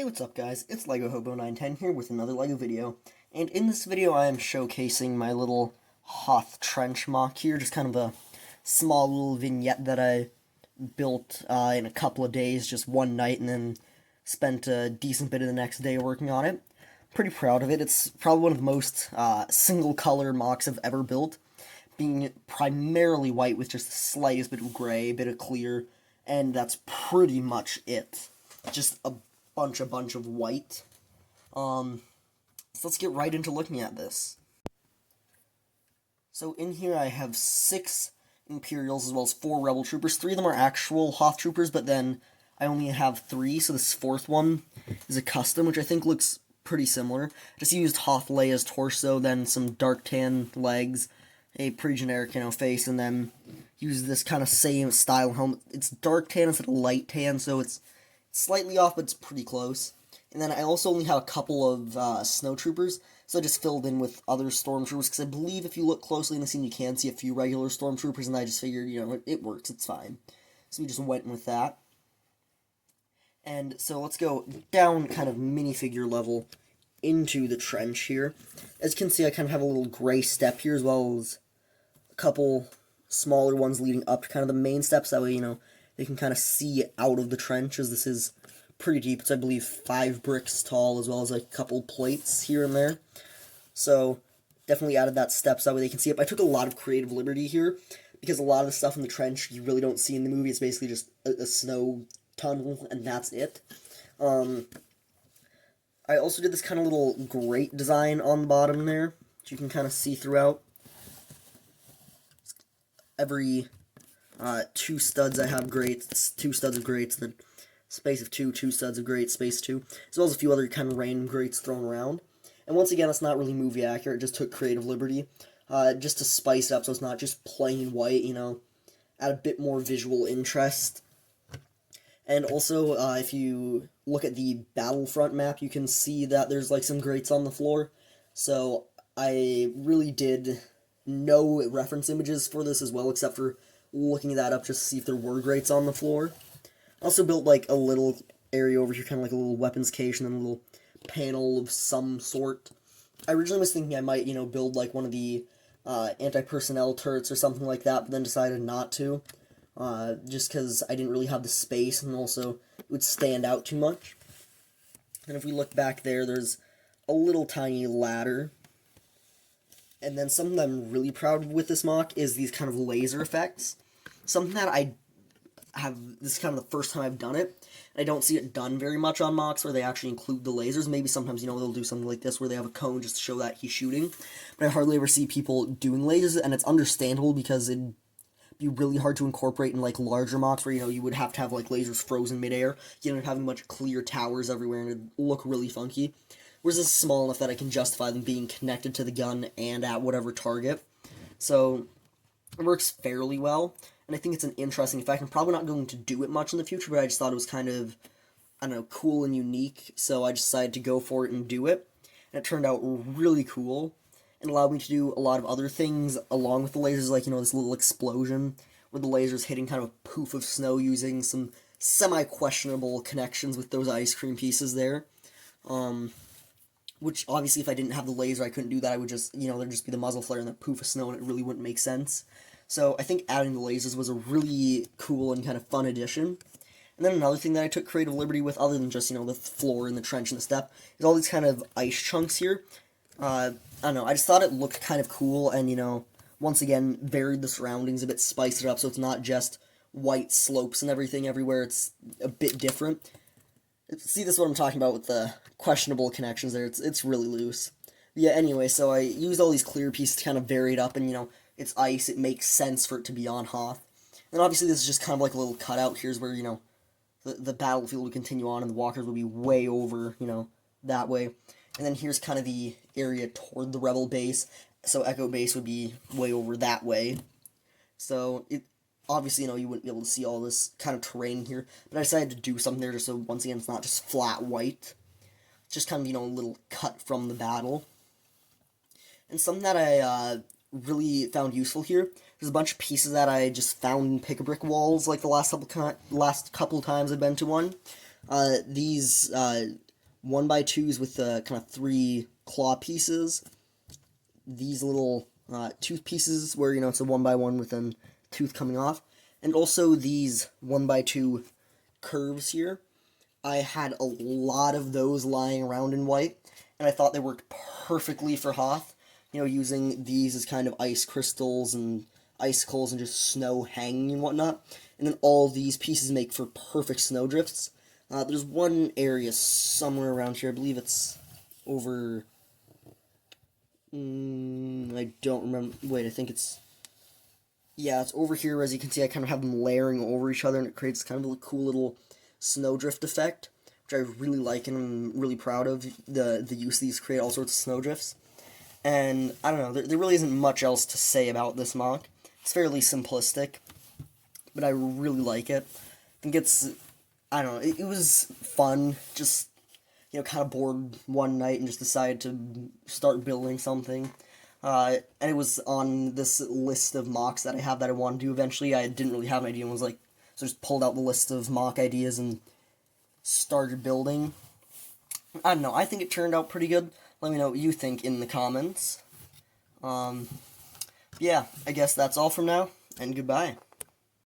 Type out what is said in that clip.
Hey, what's up guys? It's LEGO Hobo 910 here with another LEGO video. And in this video I am showcasing my little Hoth trench mock here, just kind of a small little vignette that I built in a couple of days, just one night, and then spent a decent bit of the next day working on it. Pretty proud of it. It's probably one of the most single color mocks I've ever built, being primarily white with just the slightest bit of gray, a bit of clear, and that's pretty much it. Just a bunch of white. So let's get right into looking at this. So in here I have 6 Imperials as well as 4 Rebel Troopers. 3 of them are actual Hoth Troopers, but then I only have 3, so this 4th one is a custom, which I think looks pretty similar. Just used Hoth Leia's torso, then some dark tan legs, a pretty generic, face, and then used this kind of same style helmet. It's dark tan instead of light tan, so it's slightly off, but it's pretty close. And then I also only have a couple of snow troopers, so I just filled in with other stormtroopers, because I believe if you look closely in the scene, you can see a few regular stormtroopers, and I just figured, it works, it's fine. So we just went with that. And so let's go down kind of minifigure level into the trench here. As you can see, I kind of have a little gray step here, as well as a couple smaller ones leading up to kind of the main steps, that way, they can kind of see out of the trench, as this is pretty deep. It's, I believe, 5 bricks tall, as well as a couple plates here and there. So, definitely added that steps, that way they can see it. But I took a lot of creative liberty here, because a lot of the stuff in the trench you really don't see in the movie. It's basically just a snow tunnel, and that's it. I also did this kind of little grate design on the bottom there, which you can kind of see throughout. Every 2 studs I have grates, 2 studs of grates, then space of 2, 2 studs of grates, space 2, as well as a few other kind of random grates thrown around. And once again, it's not really movie accurate, just took creative liberty, just to spice it up, so it's not just plain white, add a bit more visual interest. And also, if you look at the Battlefront map, you can see that there's like some grates on the floor, so I really did no reference images for this as well, except for looking that up just to see if there were grates on the floor. I also built like a little area over here, kind of like a little weapons cache, and then a little panel of some sort. I originally was thinking I might, build like one of the anti-personnel turrets or something like that, but then decided not to, just because I didn't really have the space, and also it would stand out too much. And if we look back there, there's a little tiny ladder. And then something that I'm really proud of with this mock is these kind of laser effects. Something that this is kind of the first time I've done it. And I don't see it done very much on mocks where they actually include the lasers. Maybe sometimes, they'll do something like this where they have a cone just to show that he's shooting. But I hardly ever see people doing lasers, and it's understandable because it'd be really hard to incorporate in, like, larger mocks where, you would have to have, like, lasers frozen midair. You end up having a bunch of clear towers everywhere, and it'd look really funky. Whereas this is small enough that I can justify them being connected to the gun and at whatever target. So, it works fairly well, and I think it's an interesting effect. I'm probably not going to do it much in the future, but I just thought it was kind of, cool and unique, so I decided to go for it and do it. And it turned out really cool, and allowed me to do a lot of other things along with the lasers, like, this little explosion, with the lasers hitting kind of a poof of snow using some semi-questionable connections with those ice cream pieces there. Which, obviously, if I didn't have the laser, I couldn't do that. I would just, there'd just be the muzzle flare and that poof of snow, and it really wouldn't make sense. So, I think adding the lasers was a really cool and kind of fun addition. And then another thing that I took creative liberty with, other than just, the floor and the trench and the step, is all these kind of ice chunks here. I don't know, I just thought it looked kind of cool, and, once again, varied the surroundings a bit, spiced it up, so it's not just white slopes and everything everywhere, it's a bit different. See, this is what I'm talking about with the questionable connections there. It's really loose. Yeah, anyway, so I used all these clear pieces to kind of vary it up, and, it's ice. It makes sense for it to be on Hoth. And obviously this is just kind of like a little cutout. Here's where, the battlefield would continue on, and the walkers would be way over, that way. And then here's kind of the area toward the Rebel base, so Echo base would be way over that way. So, obviously, you wouldn't be able to see all this kind of terrain here, but I decided to do something there just so, once again, it's not just flat white. It's just kind of, a little cut from the battle. And something that I really found useful here, there's a bunch of pieces that I just found in pick-a-brick walls, like the last couple of times I've been to one. These 1x2s with kind of 3 claw pieces. These little tooth pieces where, it's a 1x1 with a tooth coming off. And also these 1x2 curves here. I had a lot of those lying around in white, and I thought they worked perfectly for Hoth. Using these as kind of ice crystals and icicles and just snow hanging and whatnot. And then all these pieces make for perfect snowdrifts. There's one area somewhere around here, I believe it's over... I don't remember, wait, I think it's... Yeah, it's over here. As you can see, I kind of have them layering over each other, and it creates kind of a cool little snowdrift effect, which I really like and I'm really proud of. The use of these create all sorts of snowdrifts. And, I don't know, there really isn't much else to say about this MOC. It's fairly simplistic, but I really like it. I think it's, I don't know, it was fun, just, kind of bored one night and just decided to start building something. And it was on this list of MOCs that I have that I want to do eventually. I didn't really have an idea and was like, so just pulled out the list of MOC ideas and started building. I don't know, I think it turned out pretty good. Let me know what you think in the comments. Yeah, I guess that's all from now, and goodbye.